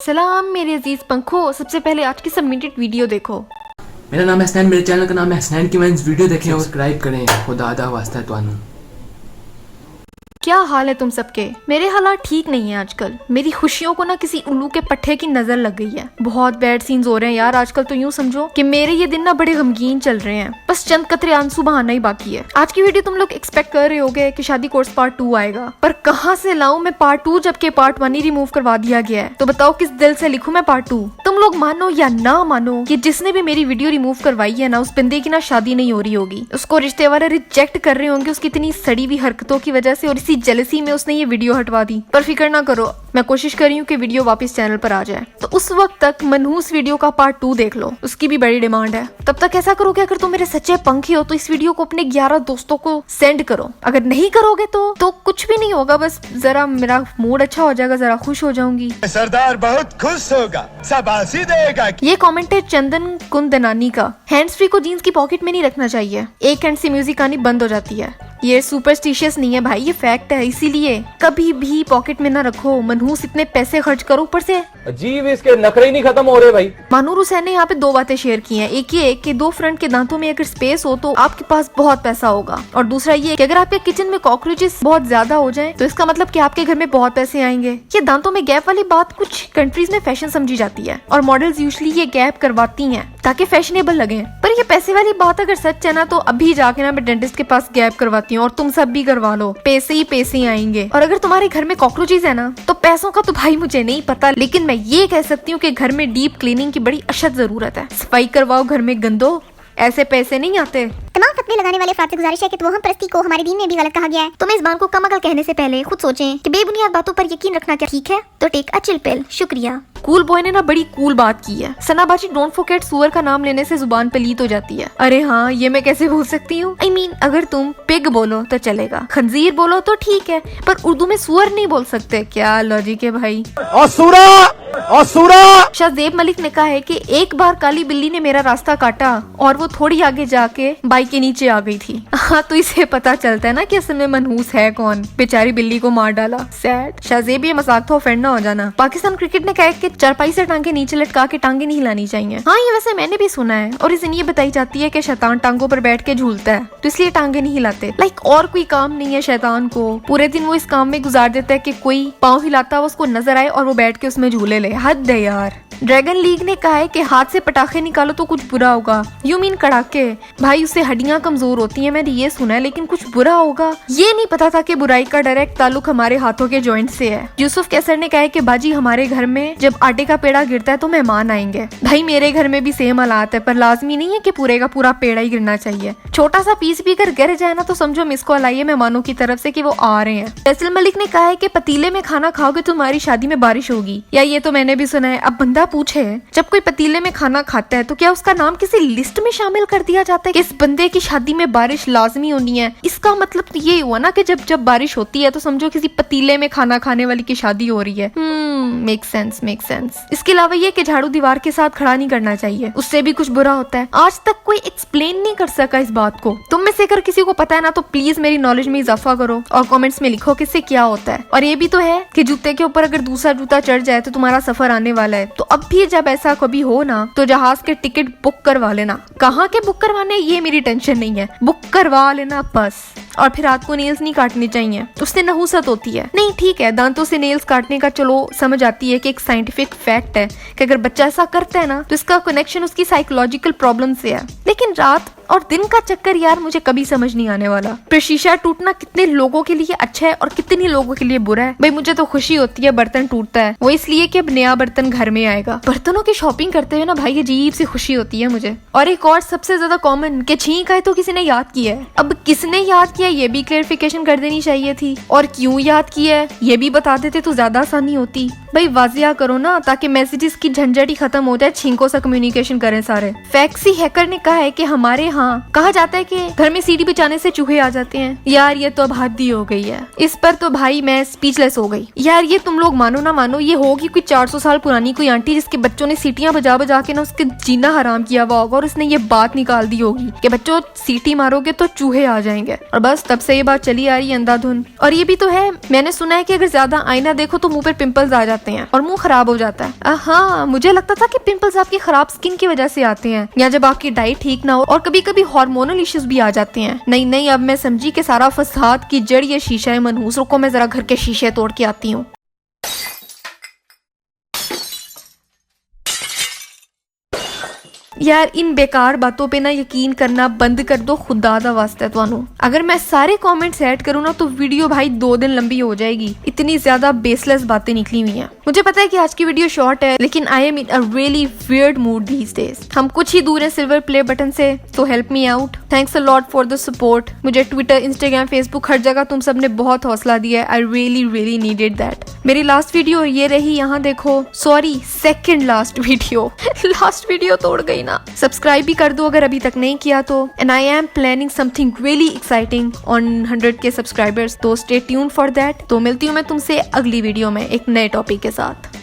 सलाम मेरे अजीज पंखो। सबसे पहले आज की सबमिटेड वीडियो देखो। मेरा नाम है हसनैन, मेरे चैनल का नाम है हसनैन की मैंस। वीडियो देखें और सब्सक्राइब करें। खुदा दा वास्ता तुहानू। क्या हाल है तुम सबके? मेरे हालात ठीक नहीं है आजकल। मेरी खुशियों को ना किसी उल्लू के पट्टे की नजर लग गई है। बहुत बैड सीन्स हो रहे हैं यार आजकल। तो यूं समझो कि मेरे ये दिन ना बड़े गमगीन चल रहे हैं। बस चंद कतरे आंसू बहाना ही बाकी है। आज की वीडियो तुम लोग एक्सपेक्ट कर रहे होगे कि शादी कोर्स पार्ट 2 आएगा, पर कहाँ से लाऊं मैं पार्ट 2 जबकि पार्ट 1 ही रिमूव करवा दिया गया है। तो बताओ किस दिल से लिखूं मैं पार्ट 2? तुम लोग मानो या ना मानो कि जिसने भी मेरी वीडियो रिमूव करवाई है ना, उस बंदे की ना शादी नहीं हो रही होगी। उसको रिश्ते वाले रिजेक्ट कर रहे होंगे उसकी इतनी सड़ी हुई हरकतों की वजह से, और इसी जेलसी में उसने ये वीडियो हटवा दी। पर फिक्र ना करो, मैं कोशिश कर रही हूँ कि वीडियो वापस चैनल पर आ जाए। तो उस वक्त तक मनहूस वीडियो का पार्ट 2 देख लो, उसकी भी बड़ी डिमांड है। तब तक ऐसा करो कि अगर तुम मेरे सच्चे पंखी हो तो इस वीडियो को अपने 11 दोस्तों को सेंड करो। अगर नहीं करोगे तो कुछ भी नहीं होगा, बस जरा मेरा मूड अच्छा हो जाएगा, जरा खुश हो जाऊंगी। सरदार बहुत खुश होगा, शाबाशी देगा। ये कमेंट है चंदन कुंदनानी का। हैंड्स फ्री को जीन्स की पॉकेट में नहीं रखना चाहिए, एक हैंड से म्यूजिक आनी बंद हो जाती है। ये सुपरस्टिशियस नहीं है भाई, ये फैक्ट है। इसीलिए कभी भी पॉकेट में ना रखो। मनहूस इतने पैसे खर्च करो, ऊपर से अजीब इसके नखरे ही नहीं खत्म हो रहे भाई। मानूर हुसैन ने यहाँ पे 2 बातें शेयर की हैं। एक ये कि 2 फ्रंट के दांतों में अगर स्पेस हो तो आपके पास बहुत पैसा होगा, और दूसरा ये कि अगर आपके किचन में कॉकरोचेस बहुत ज्यादा हो जाएं तो इसका मतलब कि आपके घर में बहुत पैसे आएंगे। ये दांतों में गैप वाली बात कुछ कंट्रीज में फैशन समझी जाती है, और मॉडल्स यूजुअली ये गैप करवाती हैं ताकि फैशनेबल लगे। पर ये पैसे वाली बात अगर सच है ना, तो अभी जाके ना मैं डेंटिस्ट के पास गैप करवाती हूँ, और तुम सब भी करवा लो। पैसे ही पैसे आएंगे। और अगर तुम्हारे घर में कॉकरोचेस है ना, तो पैसों का तो भाई मुझे नहीं पता, लेकिन मैं ये कह सकती हूँ कि घर में डीप क्लीनिंग की बड़ी अशद जरूरत है। सफाई करवाओ घर में गंदो, ऐसे पैसे नहीं आते। तमाम फतवे लगाने वाले अफराद से गुजारिश है कि वो हम परस्ती को हमारे दीन में भी गलत कहा गया है। तो मैं इस बात को कम अकल कहने से पहले खुद सोचें कि बेबुनियाद बातों पर यकीन रखना क्या ठीक है? तो टेक अ चिल पिल। शुक्रिया। कूल बॉय ने ना बड़ी कूल बात की है। सनाबाजी डोंट फॉरगेट सुअर का नाम लेने से जुबान पलीत हो जाती है। अरे हाँ, ये मैं कैसे भूल सकती हूँ? I mean, अगर तुम पिग बोलो तो चलेगा, खंजीर बोलो तो ठीक है, पर उर्दू में सुअर नहीं बोल सकते। क्या लॉजिक है भाई। शाहजेब मलिक ने कहा है कि एक बार काली बिल्ली ने मेरा रास्ता काटा और वो थोड़ी आगे जाके बाइक के नीचे आ गई थी। हाँ, तो इसे पता चलता है ना कि असल में मनहूस है कौन। बेचारी बिल्ली को मार डाला। सैड। शाहजेब, ये मजाक था, ऑफेंड ना हो जाना। पाकिस्तान क्रिकेट ने कहा कि चारपाई से टांगे नीचे लटका के टांगे नहीं हिलानी चाहिए। हाँ, ये वैसे मैंने भी सुना है, और रीजन ये बताई जाती है कि शैतान टांगों पर बैठ के झूलता है, तो इसलिए टांगे नहीं हिलाते। लाइक और कोई काम नहीं है शैतान को, पूरे दिन वो इस काम में गुजार देता है कि कोई पाँव हिलाता हुआ उसको नजर आए और वो बैठ के उसमें झूले ले। हद है यार। ड्रैगन लीग ने कहा है कि हाथ से पटाखे निकालो तो कुछ बुरा होगा। यू मीन कड़ाके? भाई, उससे हड्डियां कमजोर होती हैं, मैंने ये सुना है, लेकिन कुछ बुरा होगा ये नहीं पता था कि बुराई का डायरेक्ट ताल्लुक हमारे हाथों के जॉइंट से है। यूसुफ कैसर ने कहा है कि बाजी, हमारे घर में जब आटे का पेड़ा गिरता है तो मेहमान आएंगे। भाई, मेरे घर में भी सेम हालात है, पर लाजमी नहीं है कि पूरे का पूरा पेड़ा ही गिरना चाहिए। छोटा सा पीस भी अगर गिर जाए ना, तो समझो मिस कॉल आई है मेहमानों की तरफ से कि वो आ रहे हैं। फैसल मलिक ने कहा है कि पतीले में खाना खाओगे तो तुम्हारी शादी में बारिश होगी। या ये तो मैंने भी सुना है। अब बंदा पूछे, जब कोई पतीले में खाना खाता है तो क्या उसका नाम किसी लिस्ट में शामिल कर दिया जाता है कि इस बंदे की शादी में बारिश लाजमी होनी है? इसका मतलब तो ये हुआ ना कि जब बारिश होती है तो समझो किसी पतीले में खाना खाने वाली की शादी हो रही है। Make sense. इसके अलावा ये कि झाड़ू दीवार के साथ खड़ा नहीं करना चाहिए, उससे भी कुछ बुरा होता है। आज तक कोई एक्सप्लेन नहीं कर सका इस बात को। तुम में से अगर किसी को पता है ना, तो प्लीज मेरी नॉलेज में इजाफा करो और कमेंट्स में लिखो कि इससे क्या होता है। और ये भी तो है कि जूते के ऊपर अगर दूसरा जूता चढ़ जाए तो तुम्हारा सफर आने वाला है। तो अब भी जब ऐसा कभी हो ना, तो जहाज के टिकट बुक करवा लेना। कहाँ के बुक करवाने ये मेरी टेंशन नहीं है, बुक करवा लेना बस। और फिर रात को नेल्स नहीं काटने चाहिए, उससे नहुसत होती है। नहीं, ठीक है, दांतों से नेल्स काटने का चलो समझ आती है कि एक साइंटिफिक फैक्ट है कि अगर बच्चा ऐसा करता है ना, तो इसका कनेक्शन उसकी साइकोलॉजिकल प्रॉब्लम से है। लेकिन रात और दिन का चक्कर यार मुझे कभी समझ नहीं आने वाला। पर शीशा टूटना कितने लोगों के लिए अच्छा है और कितने लोगों के लिए बुरा है। भाई, मुझे तो खुशी होती है बर्तन टूटता है, वो इसलिए कि अब नया बर्तन घर में आएगा। बर्तनों की शॉपिंग करते हुए ना भाई अजीब सी खुशी होती है मुझे। और एक और सबसे ज्यादा कॉमन कि छींक आए तो किसी ने याद किया है। अब किसने याद किया ये भी क्लेरिफिकेशन कर देनी चाहिए थी, और क्यों याद किया है ये भी बता देते तो ज्यादा आसानी होती। भाई, वाजिया करो ना ताकि मैसेजेस की झंझट ही खत्म हो जाए, छींकों से कम्युनिकेशन करें सारे। फैक्सी हैकर ने कहा है कि हमारे यहाँ कहा जाता है कि घर में सीढ़ी बिछाने से चूहे आ जाते हैं। यार ये तो अब हद ही हो गई है। इस पर तो भाई मैं स्पीचलेस हो गई। यार ये तुम लोग मानो ना मानो, ये होगी कोई 400 साल पुरानी कोई आंटी जिसके बच्चों ने सीटियां बजा बजा के ना उसके जीना हराम किया हुआ होगा और उसने ये बात निकाल दी होगी कि बच्चों सीटी मारोगे तो चूहे आ जाएंगे, और बस तब से ये बात चली आ रही है अंधाधुन। और ये भी तो है, मैंने सुना है कि अगर ज्यादा आईना देखो तो मुंह पर पिंपल्स आ जाते हैं और मुंह खराब हो जाता है। हाँ, मुझे लगता था कि पिंपल्स आपकी खराब स्किन की वजह से आते हैं या जब आपकी डाइट ठीक ना हो, और कभी कभी हार्मोनल इश्यूज भी आ जाते हैं। नहीं, अब मैं समझी कि सारा फसाद की जड़ ये शीशा है मनहूस। रुको मैं जरा घर के शीशे तोड़ के आती हूँ। यार इन बेकार बातों पे ना यकीन करना बंद कर दो, खुदा दा वास्ता है तुहानू। अगर मैं सारे कमेंट्स ऐड करूँ ना तो वीडियो भाई 2 दिन लंबी हो जाएगी, इतनी ज्यादा बेसलेस बातें निकली हुई हैं। मुझे पता है कि आज की वीडियो शॉर्ट है, लेकिन I am in a really weird mood these days. हम कुछ ही दूर है सिल्वर प्ले बटन से, तो help me out. Thanks a lot for the support. मुझे ट्विटर, इंस्टाग्राम, फेसबुक हर जगह तुम सबने बहुत हौसला दिया है। I really needed that. मेरी लास्ट वीडियो ये रही, यहाँ देखो, sorry second last video last video तोड़ गई ना। सब्सक्राइब भी कर दो अगर अभी तक नहीं किया तो। And I am planning something really exciting on 100K subscribers, तो स्टे ट्यून्ड फॉर दैट। तो मिलती हूँ मैं तुमसे अगली वीडियो में एक नए टॉपिक के साथ।